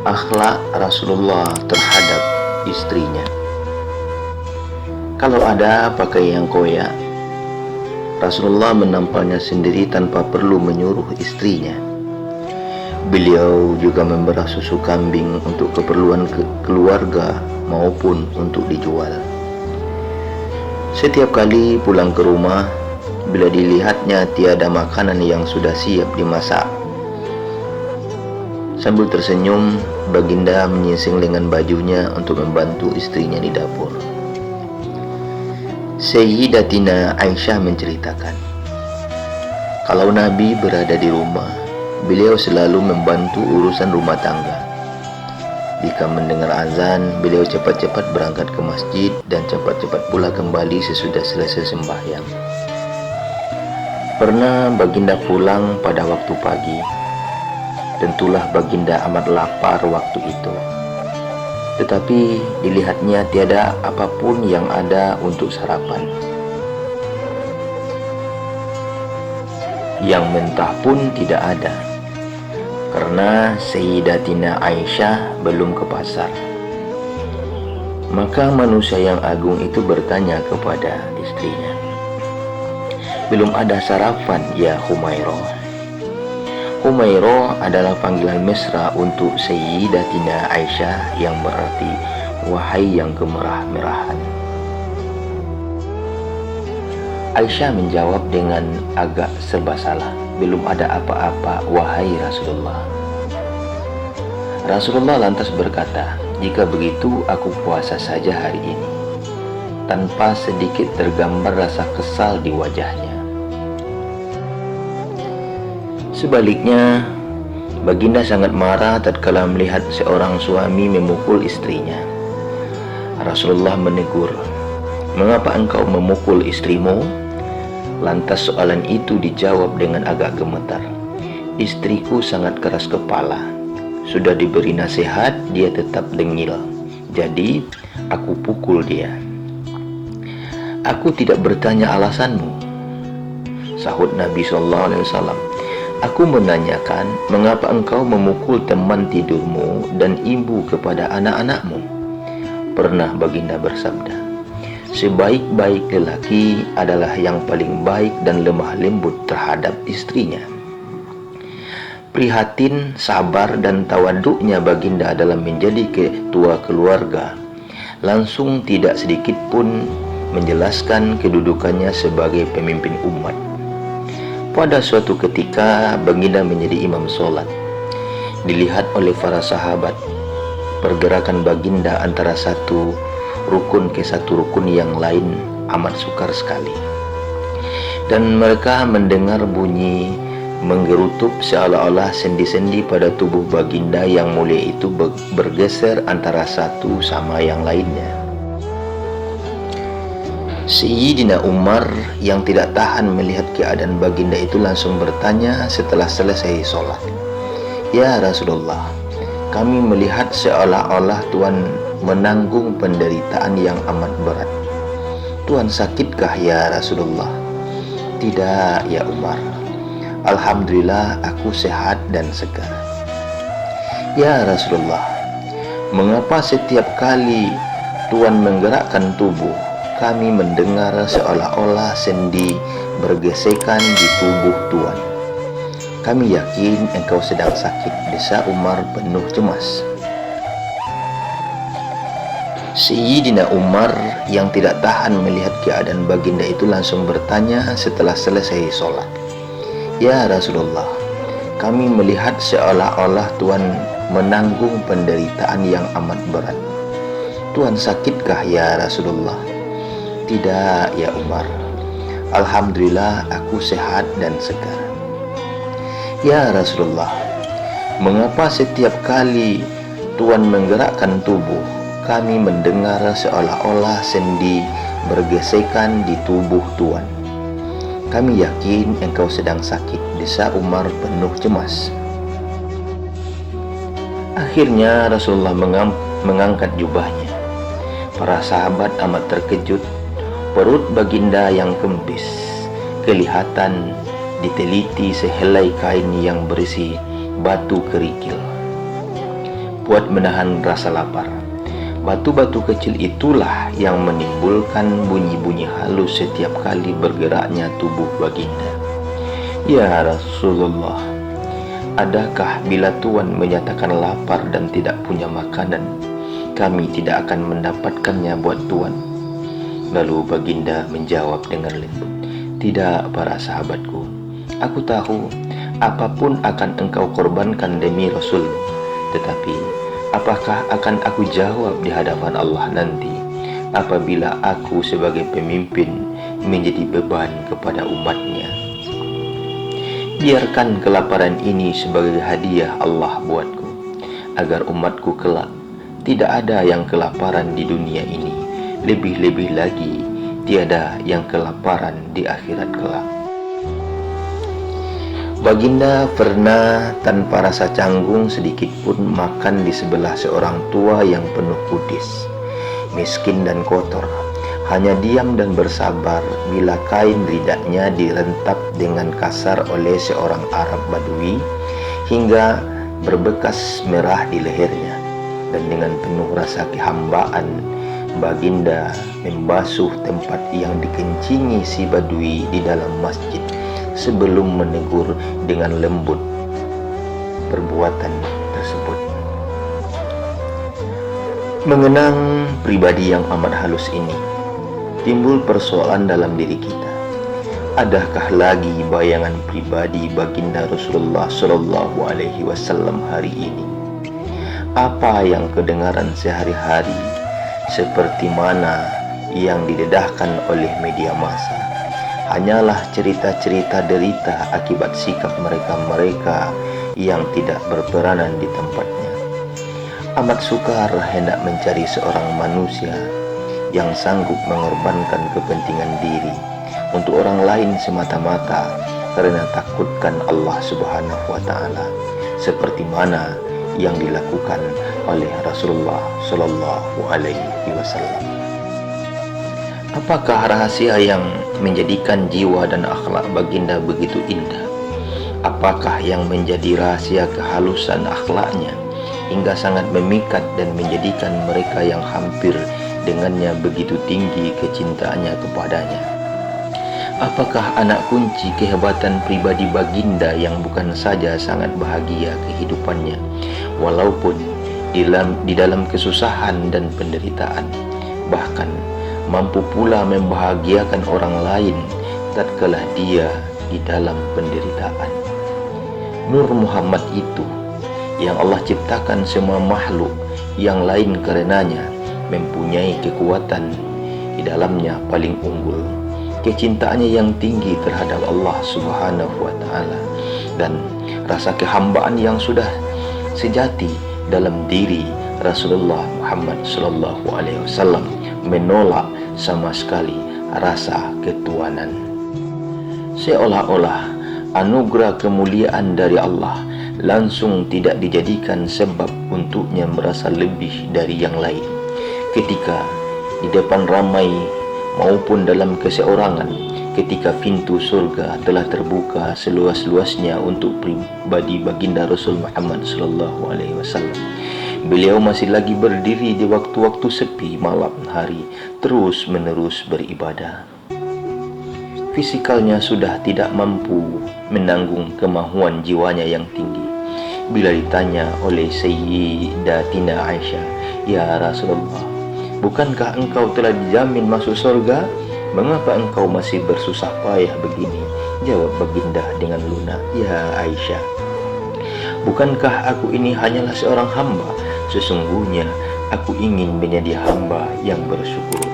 Akhlak Rasulullah terhadap istrinya. Kalau ada pakai yang koyak, Rasulullah menampaknya sendiri tanpa perlu menyuruh istrinya. Beliau juga memerah susu kambing untuk keperluan keluarga maupun untuk dijual. Setiap kali pulang ke rumah, bila dilihatnya tiada makanan yang sudah siap dimasak, sambil tersenyum, baginda menyingsing lengan bajunya untuk membantu istrinya di dapur. Sayyidatina Aisyah menceritakan, kalau Nabi berada di rumah, beliau selalu membantu urusan rumah tangga. Jika mendengar azan, beliau cepat-cepat berangkat ke masjid dan cepat-cepat pula kembali sesudah selesai sembahyang. Pernah baginda pulang pada waktu pagi. Tentulah baginda amat lapar waktu itu. Tetapi dilihatnya tiada apapun yang ada untuk sarapan. Yang mentah pun tidak ada, karena Sayyidatina Aisyah belum ke pasar. Maka manusia yang agung itu bertanya kepada istrinya, "Belum ada sarapan ya Humairah?" Humairah adalah panggilan mesra untuk Sayyidatina Aisyah yang berarti wahai yang kemerah-merahan. Aisyah menjawab dengan agak serba salah, "Belum ada apa-apa wahai Rasulullah." Rasulullah lantas berkata, "Jika begitu aku puasa saja hari ini," tanpa sedikit tergambar rasa kesal di wajahnya. Sebaliknya, baginda sangat marah tatkala melihat seorang suami memukul istrinya. Rasulullah menegur, "Mengapa engkau memukul istrimu?" Lantas soalan itu dijawab dengan agak gemetar, "Istriku sangat keras kepala. Sudah diberi nasihat, dia tetap dengil. Jadi, aku pukul dia." "Aku tidak bertanya alasanmu," sahut Nabi SAW. "Aku menanyakan mengapa engkau memukul teman tidurmu dan ibu kepada anak-anakmu." Pernah baginda bersabda, "Sebaik-baik lelaki adalah yang paling baik dan lemah lembut terhadap istrinya." Prihatin, sabar, dan tawaduknya baginda dalam menjadi ketua keluarga, langsung tidak sedikit pun menjelaskan kedudukannya sebagai pemimpin umat. Pada suatu ketika baginda menjadi imam sholat. Dilihat oleh para sahabat, pergerakan baginda antara satu rukun ke satu rukun yang lain amat sukar sekali. Dan mereka mendengar bunyi menggerutup seolah-olah sendi-sendi pada tubuh baginda yang mulia itu bergeser antara satu sama yang lainnya. Sayyidina Umar yang tidak tahan melihat keadaan baginda itu langsung bertanya setelah selesai sholat, "Ya Rasulullah, kami melihat seolah-olah Tuhan menanggung penderitaan yang amat berat. Tuhan sakitkah ya Rasulullah?" "Tidak ya Umar, Alhamdulillah aku sehat dan segar." "Ya Rasulullah, mengapa setiap kali Tuhan menggerakkan tubuh, kami mendengar seolah-olah sendi bergesekan di tubuh Tuhan?" "Kami yakin engkau sedang sakit," desa Umar penuh cemas. Sayyidina Umar yang tidak tahan melihat keadaan baginda itu langsung bertanya setelah selesai sholat, "Ya Rasulullah, kami melihat seolah-olah Tuhan menanggung penderitaan yang amat berat. Tuhan sakitkah ya Rasulullah?" "Tidak ya Umar, Alhamdulillah aku sehat dan segar." "Ya Rasulullah, mengapa setiap kali Tuhan menggerakkan tubuh, kami mendengar seolah-olah sendi bergesekan di tubuh Tuhan?" "Kami yakin engkau sedang sakit," desa Umar penuh cemas. Akhirnya Rasulullah mengangkat jubahnya. Para sahabat amat terkejut. Perut baginda yang kempis kelihatan diteliti sehelai kain yang berisi batu kerikil. buat menahan rasa lapar. Batu-batu kecil itulah yang menimbulkan bunyi-bunyi halus setiap kali bergeraknya tubuh baginda. Ya Rasulullah, adakah bila Tuhan menyatakan lapar dan tidak punya makanan, kami tidak akan mendapatkannya buat Tuhan? Lalu baginda menjawab dengan lembut, tidak para sahabatku, aku tahu apapun akan engkau korbankan demi Rasul, tetapi apakah akan aku jawab di hadapan Allah nanti apabila aku sebagai pemimpin menjadi beban kepada umatnya? Biarkan kelaparan ini sebagai hadiah Allah buatku, agar umatku kelak tidak ada yang kelaparan di dunia ini, lebih-lebih lagi tiada yang kelaparan di akhirat kelak. Baginda pernah tanpa rasa canggung sedikit pun makan di sebelah seorang tua yang penuh kudis, miskin dan kotor. Hanya diam dan bersabar bila kain ridaknya direntap dengan kasar oleh seorang Arab Badui hingga berbekas merah di lehernya. Dan dengan penuh rasa kehambaan, baginda membasuh tempat yang dikencingi si Badui di dalam masjid sebelum menegur dengan lembut perbuatan tersebut. Mengenang pribadi yang amat halus ini, timbul persoalan dalam diri kita. Adakah lagi bayangan pribadi baginda Rasulullah Shallallahu Alaihi Wasallam hari ini? Apa yang kedengaran sehari-hari, seperti mana yang didedahkan oleh media massa, hanyalah cerita-cerita derita akibat sikap mereka-mereka yang tidak berperanan di tempatnya. Amat sukar hendak mencari seorang manusia yang sanggup mengorbankan kepentingan diri untuk orang lain semata-mata karena takutkan Allah Subhanahu wa Ta'ala, seperti mana yang dilakukan oleh Rasulullah Shallallahu Alaihi Wasallam. Apakah rahasia yang menjadikan jiwa dan akhlak baginda begitu indah? Apakah yang menjadi rahasia kehalusan akhlaknya hingga sangat memikat dan menjadikan mereka yang hampir dengannya begitu tinggi kecintaannya kepadanya? Apakah anak kunci kehebatan pribadi baginda yang bukan saja sangat bahagia kehidupannya, walaupun di dalam kesusahan dan penderitaan, bahkan mampu pula membahagiakan orang lain tatkala dia di dalam penderitaan? Nur Muhammad itu yang Allah ciptakan semua makhluk yang lain karenanya mempunyai kekuatan di dalamnya paling unggul, kecintaannya yang tinggi terhadap Allah Subhanahu wa Ta'ala, dan rasa kehambaan yang sudah sejati dalam diri Rasulullah Muhammad Sallallahu Alaihi Wasallam menolak sama sekali rasa ketuhanan. Seolah-olah anugerah kemuliaan dari Allah langsung tidak dijadikan sebab untuknya merasa lebih dari yang lain ketika di depan ramai maupun dalam keseorangan, ketika pintu surga telah terbuka seluas-luasnya untuk pribadi baginda Rasul Muhammad Sallallahu Alaihi Wasallam. Beliau masih lagi berdiri di waktu-waktu sepi malam hari, terus-menerus beribadah. Fisikalnya sudah tidak mampu menanggung kemahuan jiwanya yang tinggi. Bila ditanya oleh Sayyidatina Aisyah, "Ya Rasulullah, bukankah engkau telah dijamin masuk surga? Mengapa engkau masih bersusah payah begini?" Jawab baginda dengan lunak, "Ya Aisyah, bukankah aku ini hanyalah seorang hamba? Sesungguhnya aku ingin menjadi hamba yang bersyukur."